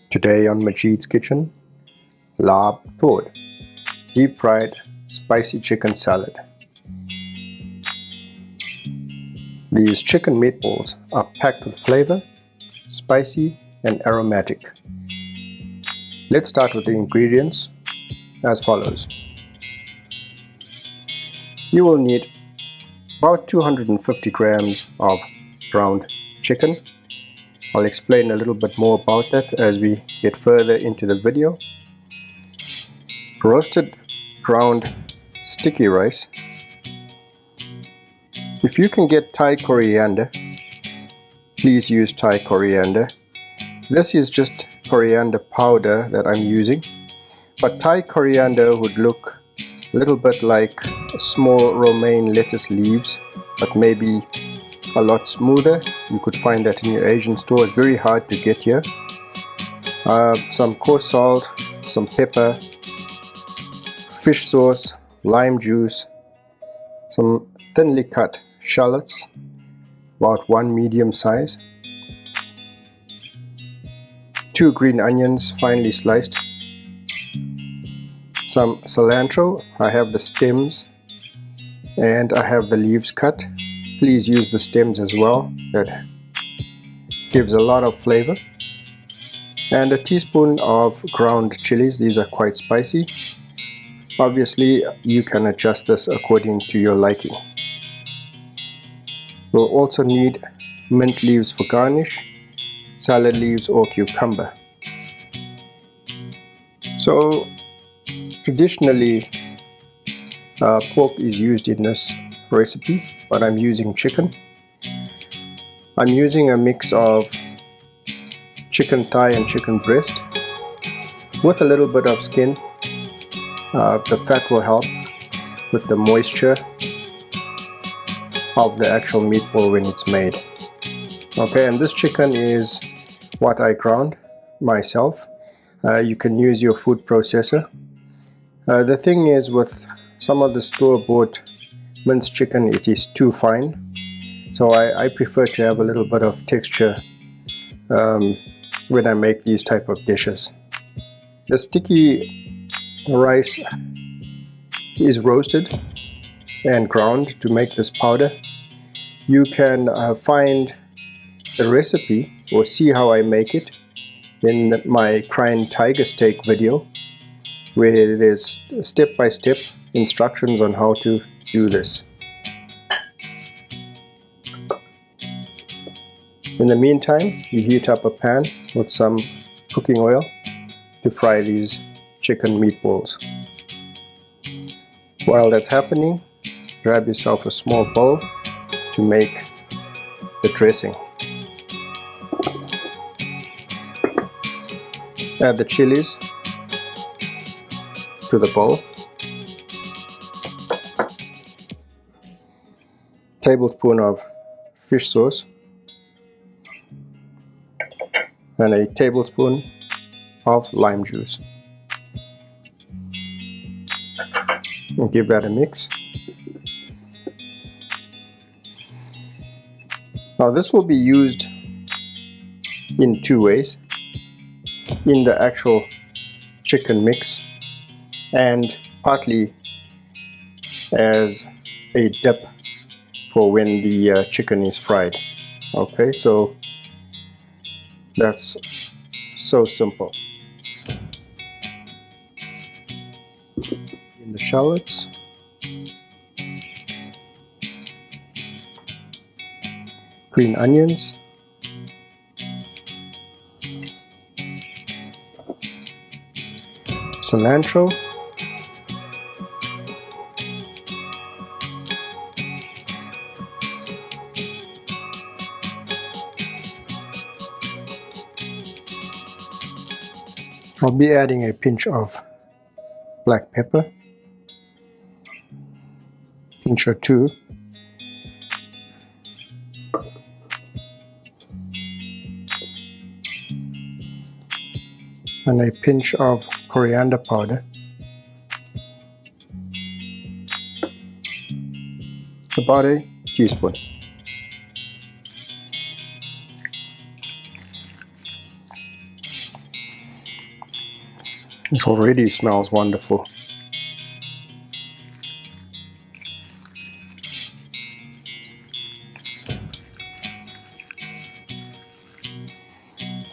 Today on Majid's Kitchen, Laab Gai Thod, deep fried spicy chicken salad. These chicken meatballs are packed with flavor, spicy and aromatic. Let's start with the ingredients as follows. You will need about 250 grams of ground chicken. I'll explain a little bit more about that as we get further into the video. Roasted ground sticky rice. If you can get Thai coriander, please use Thai coriander. This is just coriander powder that I'm using, but Thai coriander would look a little bit like small romaine lettuce leaves, but maybe a lot smoother. You could find that in your Asian store. It's very hard to get here. Some coarse salt, some pepper, fish sauce, lime juice, some thinly cut shallots, about 1 medium size, 2 green onions finely sliced, some cilantro. I have the stems and I have the leaves cut. Please use the stems as well, that gives a lot of flavor. And a teaspoon of ground chilies. These are quite spicy. Obviously you can adjust this according to your liking. We'll also need mint leaves for garnish, salad leaves or cucumber. So traditionally pork is used in this recipe, but I'm using chicken. I'm using a mix of chicken thigh and chicken breast with a little bit of skin. The fat will help with the moisture of the actual meatball when it's made. Okay, and this chicken is what I ground myself. You can use your food processor. The thing is, with some of the store-bought minced chicken, it is too fine, so I prefer to have a little bit of texture when I make these type of dishes. The sticky rice is roasted and ground to make this powder. You can find the recipe or see how I make it in my crying tiger steak video, where there's step-by-step instructions on how to do this. In the meantime, you heat up a pan with some cooking oil to fry these chicken meatballs. While that's happening, grab yourself a small bowl to make the dressing. Add the chilies to the bowl. Tablespoon of fish sauce and a tablespoon of lime juice. And give that a mix. Now this will be used in two ways: in the actual chicken mix and partly as a dip for when the chicken is fried. Okay, so that's so simple. In the shallots, green onions, cilantro, I'll be adding a pinch of black pepper, pinch or two, and a pinch of coriander powder, about a teaspoon. It already smells wonderful.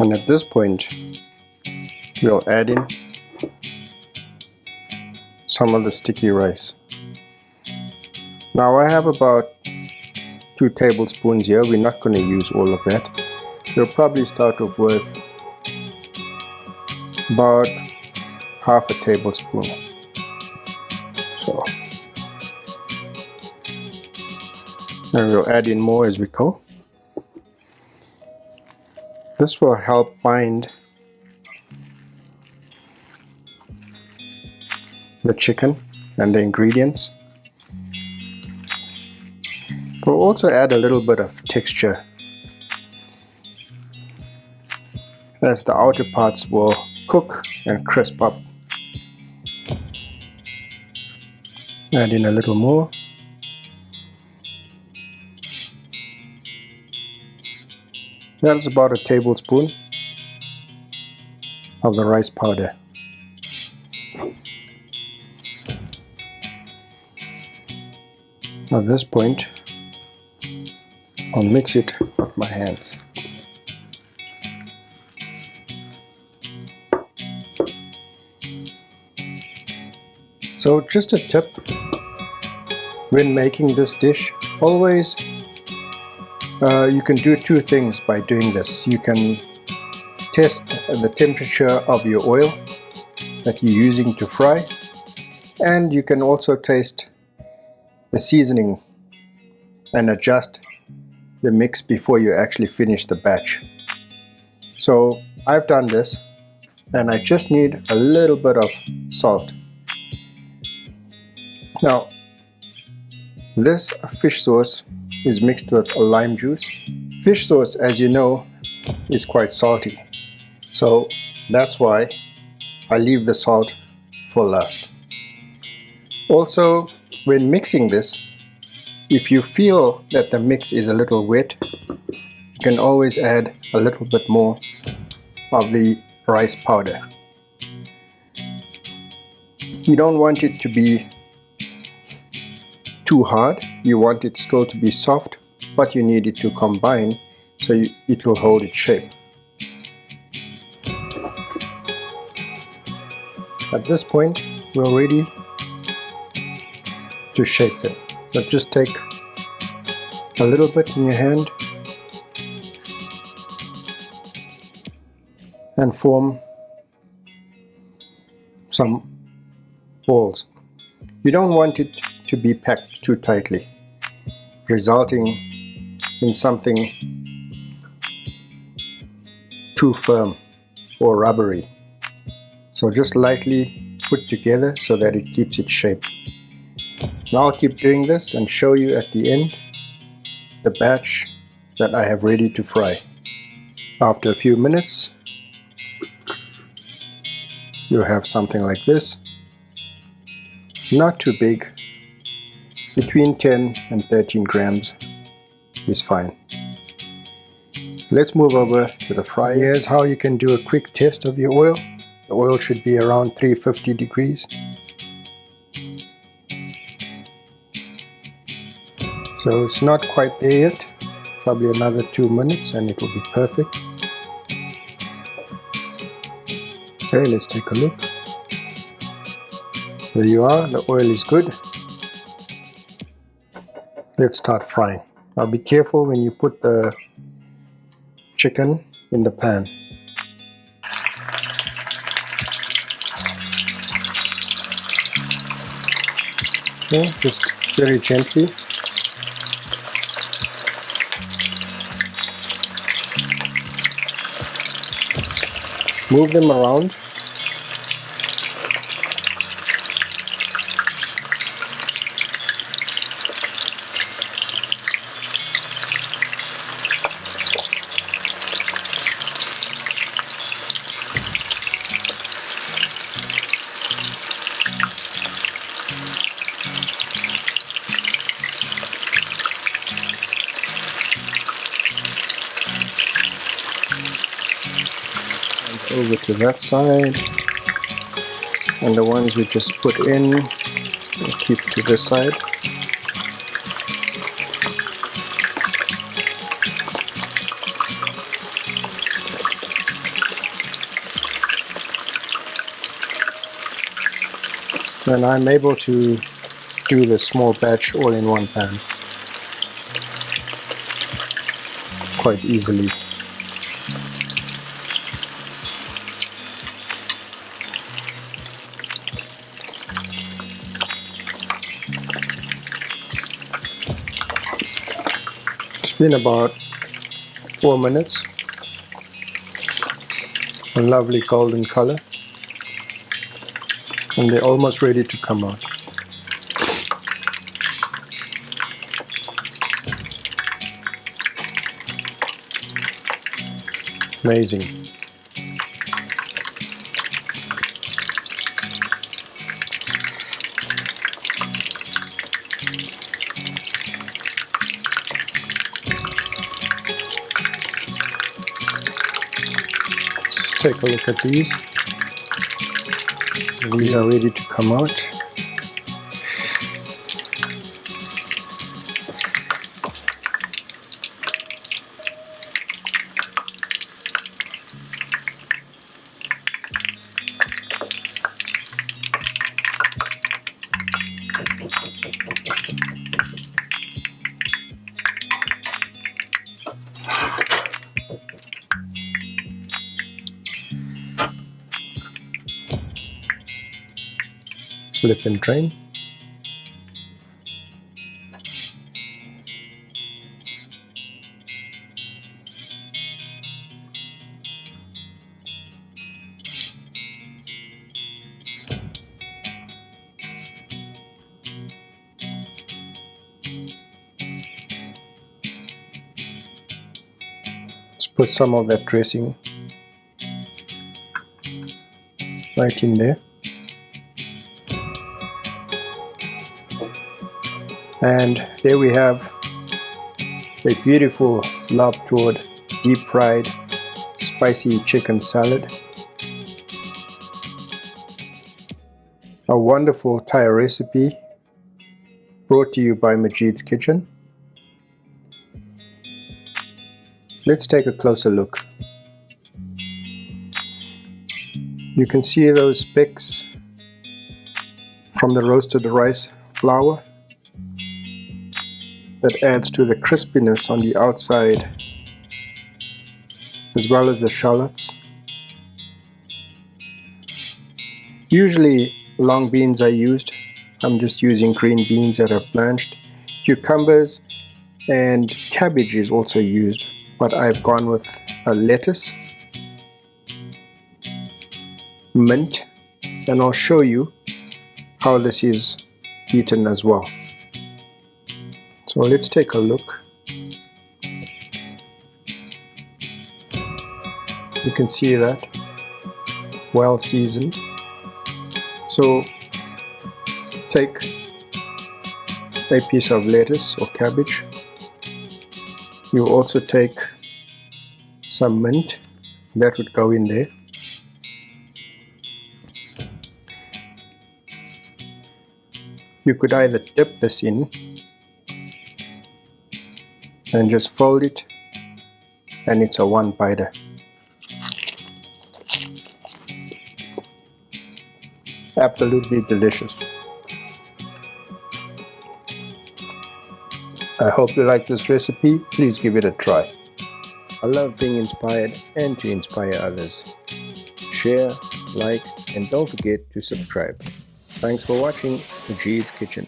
And at this point, we'll add in some of the sticky rice. Now I have about 2 tablespoons here. We're not going to use all of that. We'll probably start off with about half a tablespoon. So, and we'll add in more as we go. This will help bind the chicken and the ingredients. We'll also add a little bit of texture, as the outer parts will cook and crisp up. Add in a little more. That's about a tablespoon of the rice powder. At this point, I'll mix it with my hands. So just a tip when making this dish, always you can do 2 things by doing this. You can test the temperature of your oil that you're using to fry, and you can also taste the seasoning and adjust the mix before you actually finish the batch. So I've done this, and I just need a little bit of salt. Now this fish sauce is mixed with a lime juice. Fish sauce, as you know, is quite salty, so that's why I leave the salt for last. Also, when mixing this, if you feel that the mix is a little wet, you can always add a little bit more of the rice powder. You don't want it to be too hard, you want it still to be soft, but you need it to combine so it will hold its shape. At this point, we're ready to shape it. So just take a little bit in your hand and form some balls. You don't want it to be packed too tightly, resulting in something too firm or rubbery. So just lightly put together so that it keeps its shape. Now I'll keep doing this and show you at the end the batch that I have ready to fry. After a few minutes, you'll have something like this. Not too big. Between 10 and 13 grams is fine. Let's move over to the fryer. Here's how you can do a quick test of your oil. The oil should be around 350 degrees. So it's not quite there yet. Probably another 2 minutes and it will be perfect. Okay, let's take a look. There you are, the oil is good. Let's start frying. Now be careful when you put the chicken in the pan. Okay, just very gently. Move them around. Over to that side. and the ones we just put in, we'll keep to this side. And I'm able to do the small batch all in one pan quite easily. It's been about 4 minutes. A lovely golden color. And they're almost ready to come out. Amazing. Let's take a look at these. These are ready to come out. Slip and drain. Let's put some of that dressing right in there. And there we have a beautiful Laab Gai Thod deep fried spicy chicken salad. A wonderful Thai recipe brought to you by Majid's Kitchen. Let's take a closer look. You can see those specks from the roasted rice flour. That adds to the crispiness on the outside, as well as the shallots. Usually long beans are used. I'm just using green beans that are blanched. Cucumbers and cabbage is also used, but I've gone with a lettuce, mint, and I'll show you how this is eaten as well. So let's take a look. You can see that, well seasoned. So take a piece of lettuce or cabbage. You also take some mint, that would go in there. You could either dip this in and just fold it, and it's a one-biter. Absolutely delicious. I hope you like this recipe. Please give it a try. I love being inspired and to inspire others. Share, like, and don't forget to subscribe. Thanks for watching Majid's Kitchen.